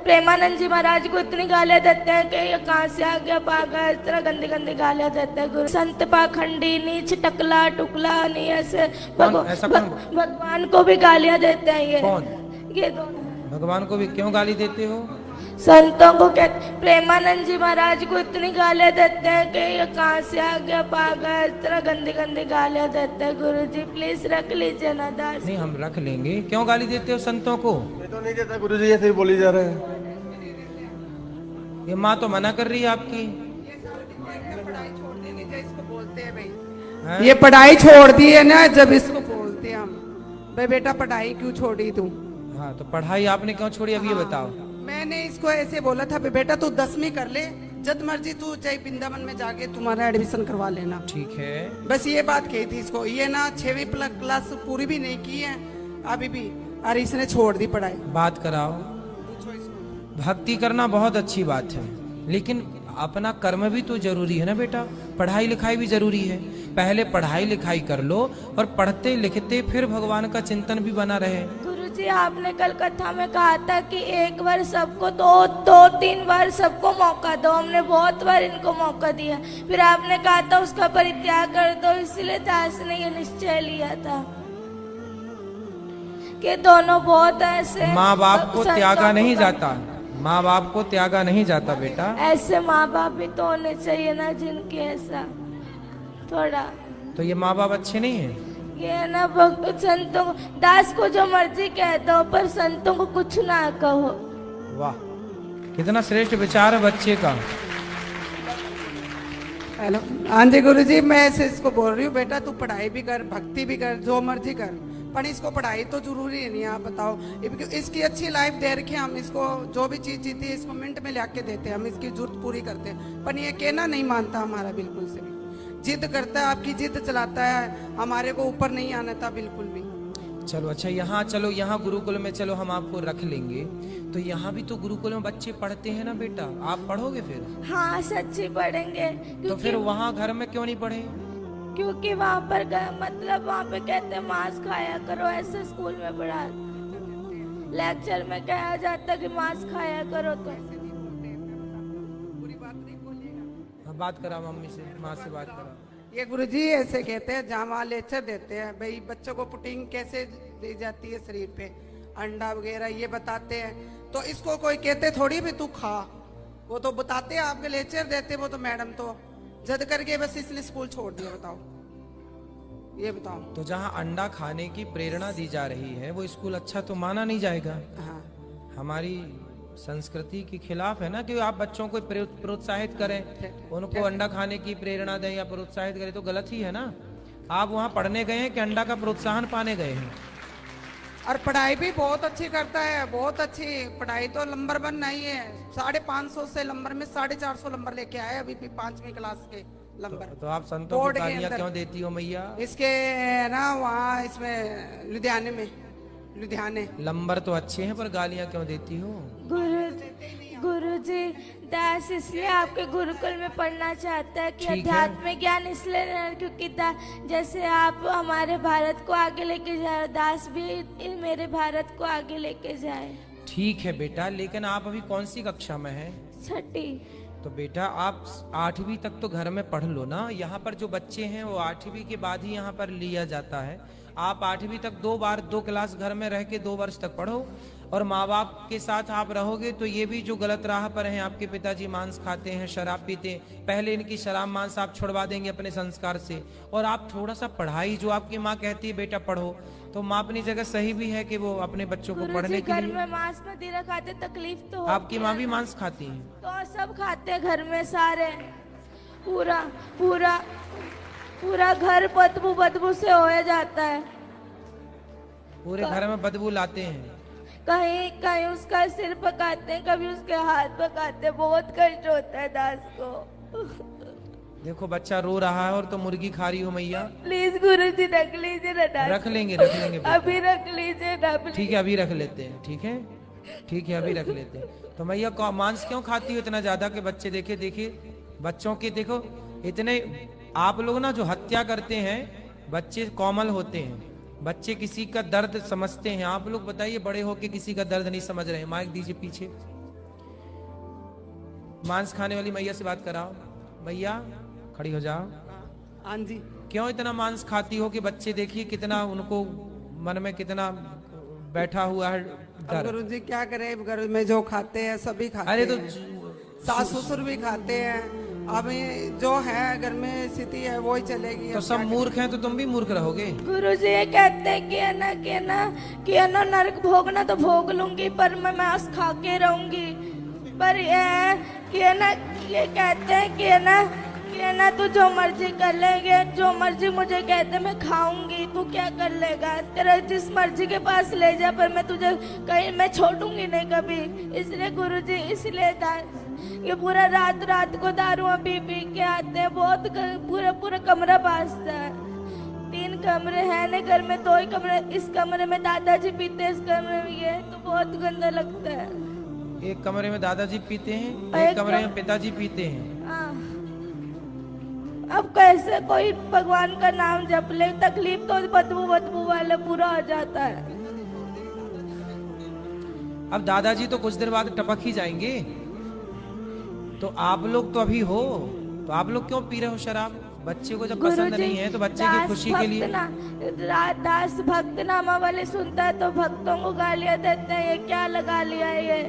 प्रेमानंद जी महाराज को इतनी गालियां देते हैं कि ये कहाँ से आ गया पागल, इतना गंदी गंदी गालियां देते हैं गुरु। संत पाखंडी, नीच, टकला टुकला, नहीं ऐसे भगवान को भी गालियां देते हैं ये दोनों। भगवान को भी क्यों गाली देते हो? संतों को कहते, प्रेमानंद जी महाराज को इतनी गालियां देते हैं कि ये कहाँ से आ गया पागल, इतना गंदी गंदी गालियां देते हैं गुरु जी, प्लीज रख लीजिए ना दास। नहीं, हम रख लेंगे। क्यों गाली देते हो संतों को? मैं तो नहीं देता गुरु जी, ऐसे ही बोली जा रहे हैं। ये माँ तो मना कर रही है आपकी। ये पढ़ाई छोड़ दी है ना, जब इसको बोलते हैं हम, भाई बेटा पढ़ाई क्यों छोड़ी तू? हाँ, तो पढ़ाई आपने क्यों छोड़ी, अब ये बताओ। मैंने इसको ऐसे बोला था, बेटा तू 10वीं कर ले, जब मर्जी तू चाहे वृंदावन में जाके तुम्हारा एडमिशन करवा लेना। ठीक है, बस ये बात कही थी इसको। ये ना 6वीं क्लास पूरी भी नहीं की है अभी भी, और इसने छोड़ दी पढ़ाई। बात कराओ। भक्ति करना बहुत अच्छी बात है, लेकिन अपना कर्म भी तो जरूरी है ना बेटा। पढ़ाई लिखाई भी जरूरी है। पहले पढ़ाई लिखाई कर लो, और पढ़ते लिखते फिर भगवान का चिंतन भी बना रहे। गुरुजी, आपने कल कथा में कहा था कि एक बार सबको दो तीन बार सबको मौका दो। हमने बहुत बार इनको मौका दिया, फिर आपने कहा था उसका परित्याग कर दो। इसलिए दास ने ये निश्चय लिया था कि दोनों बहुत ऐसे। माँ बाप को त्यागा नहीं जाता, माँ बाप को त्यागा नहीं जाता बेटा। ऐसे माँ बाप भी तो होने चाहिए ना, जिनके ऐसा थोड़ा। तो ये माँ बाप अच्छे नहीं है? ये ना संतों को, दास को जो मर्जी कह दो, पर संतों को कुछ ना कहो। वाह, कितना श्रेष्ठ विचार है बच्चे का। हेलो, हाँ जी गुरु जी, मैं ऐसे इसको बोल रही हूँ, बेटा तू पढ़ाई भी कर, भक्ति भी कर, जो मर्जी कर, पर इसको पढ़ाई तो जरूरी है नहीं। आप बताओ, इसकी अच्छी लाइफ दे रखी है, हम इसको जो भी चीज जीती है इसको मिनट में लाके देते हैं, हम इसकी जरूरत पूरी करते हैं, पर ये कहना नहीं मानता हमारा बिल्कुल से भी। जिद करता है, आपकी जिद चलाता है, हमारे को ऊपर नहीं आना था बिल्कुल भी। चलो अच्छा, यहाँ चलो, यहाँ गुरुकुल में चलो, हम आपको रख लेंगे। तो यहाँ भी तो गुरुकुल में बच्चे पढ़ते हैं ना बेटा, आप पढ़ोगे फिर? हाँ सच्ची पढ़ेंगे। तो फिर वहाँ घर में क्यों नहीं पढ़े? क्योंकि वहाँ पर मतलब वहाँ पे कहते हैं मांस खाया करो, ऐसे स्कूल में पढ़ा, लेक्चर में कहा जाता कि मांस खाया करो। तो बात करा मम्मी से, माँ से बात करा। ये गुरुजी ऐसे कहते हैं, जहाँ वहाँ लेक्चर देते हैं, भाई बच्चों को प्रोटीन कैसे दी जाती है शरीर पे, अंडा वगैरह ये बताते हैं। तो इसको कोई कहते थोड़ी भी तू खा, वो तो बताते हैं, आपके लेक्चर देते वो तो मैडम तो जद करके बस इसलिए स्कूल छोड़ दिया। बताओ, ये बताओ। तो जहाँ अंडा खाने की प्रेरणा दी जा रही है वो स्कूल अच्छा तो माना नहीं जाएगा। हाँ, हमारी संस्कृति के खिलाफ है ना कि आप बच्चों को प्रोत्साहित करें, उनको अंडा खाने की प्रेरणा दें या प्रोत्साहित करें, तो गलत ही है ना। आप वहाँ पढ़ने गए हैं कि अंडा का प्रोत्साहन पाने गए हैं? और पढ़ाई भी बहुत अच्छी करता है, बहुत अच्छी पढ़ाई, तो नंबर 1 नहीं है। 550 से नंबर में 450 नंबर लेके आए अभी भी 5वीं क्लास के नंबर। तो आप संतों को गालियां क्यों देती हो मैया? इसके ना वहाँ इसमें लुधियाने में, लुधियाने नंबर तो अच्छे हैं, पर गालियां क्यों देती हो? गुरुजी, दास इसलिए आपके गुरुकुल में पढ़ना चाहता है कि आध्यात्मिक ज्ञान इसलिए, क्योंकि जैसे आप हमारे भारत को आगे लेके जाए, दास भी मेरे भारत को आगे लेके जाए। ठीक है बेटा, लेकिन आप अभी कौन सी कक्षा में हैं? 6ठी। तो बेटा आप 8वीं तक तो घर में पढ़ लो ना। यहाँ पर जो बच्चे हैं वो 8वीं के बाद ही यहाँ पर लिया जाता है। आप 8वीं तक 2 क्लास घर में रह के 2 वर्ष तक पढ़ो, और माँ बाप के साथ आप रहोगे तो ये भी जो गलत राह पर हैं, आपके पिताजी मांस खाते हैं, शराब पीते हैं, पहले इनकी शराब मांस आप छुड़वा देंगे अपने संस्कार से। और आप थोड़ा सा पढ़ाई, जो आपकी माँ कहती है बेटा पढ़ो, तो माँ अपनी जगह सही भी है कि वो अपने बच्चों को पढ़ने के लिए। घर में मांस मदिरा खाते, तकलीफ तो आपकी माँ भी मांस खाती है? तो सब खाते हैं घर में सारे, पूरा पूरा पूरा घर बदबू से हो जाता है। पूरे घर में बदबू लाते हैं? कहीं कहीं उसका सिर पकाते हैं, कभी उसके हाथ पकाते हैं, बहुत कष्ट होता है दास को। देखो बच्चा रो रहा है और तो मुर्गी खा रही हो मैया। प्लीज गुरुजी रख लीजिए ना दास। रख लेंगे बेटा। अभी रख लीजिए ना। ठीक है, अभी रख लेते हैं। ठीक है, ठीक है, अभी रख लेते हैं। तो मैया मांस क्यों खाती हो इतना ज्यादा कि बच्चे देखिए बच्चों के, देखो इतने आप लोग ना जो हत्या करते हैं, बच्चे कोमल होते हैं, बच्चे किसी का दर्द समझते हैं। आप लोग बताइए, बड़े होके किसी का दर्द नहीं समझ रहे हैं। माइक दीजिए पीछे। मांस खाने वाली मैया से बात कराओ। मैया खड़ी हो जाओ। हाँ जी। क्यों इतना मांस खाती हो कि बच्चे देखिए कितना उनको मन में कितना बैठा हुआ है डर। गुरु जी क्या करे, घर में जो खाते हैं सभी खाते अरे तो हैं, सास ससुर भी खाते हैं। अब ये जो है घर में स्थिति है वो ही चलेगी। तो अब सब क्या मूर्ख हैं तो तुम भी मूर्ख रहोगे। गुरुजी ये कहते हैं कि है ना नरक भोगना तो भोग लूंगी पर मैं मांस खा के रहूंगी। पर ये है कि है ना, ये कहते हैं कि है ना तू जो मर्जी कर लेगे, जो मर्जी मुझे कहते मैं खाऊंगी, तू क्या कर लेगा, तेरा जिस मर्जी के पास ले जा पर मैं तुझे कहीं मैं छोड़ूंगी नहीं कभी। इसलिए गुरुजी इसलिए ये पूरा रात को दारू पी पी के आते हैं, बहुत पूरा कमरा बासता है। 3 कमरे हैं ना घर में, 2 ही कमरे, इस कमरे में दादाजी पीते हैं, इस कमरे में ये, तो बहुत गंदा लगता है। एक कमरे में दादाजी पीते हैं, एक एक कमरे में पिताजी पीते हैं। हाँ। अब कैसे कोई भगवान का नाम जप ले, तकलीफ तो बदबू वाला पूरा हो जाता है। अब दादाजी तो कुछ देर बाद टपक ही जाएंगे, तो आप लोग तो अभी हो, तो आप लोग क्यों पी रहे हो शराब? बच्चे को जब पसंद नहीं है तो बच्चे की खुशी के लिए। दास भक्त नामा वाले सुनता है तो भक्तों को गालियां देते हैं, ये क्या लगा लिया है ये।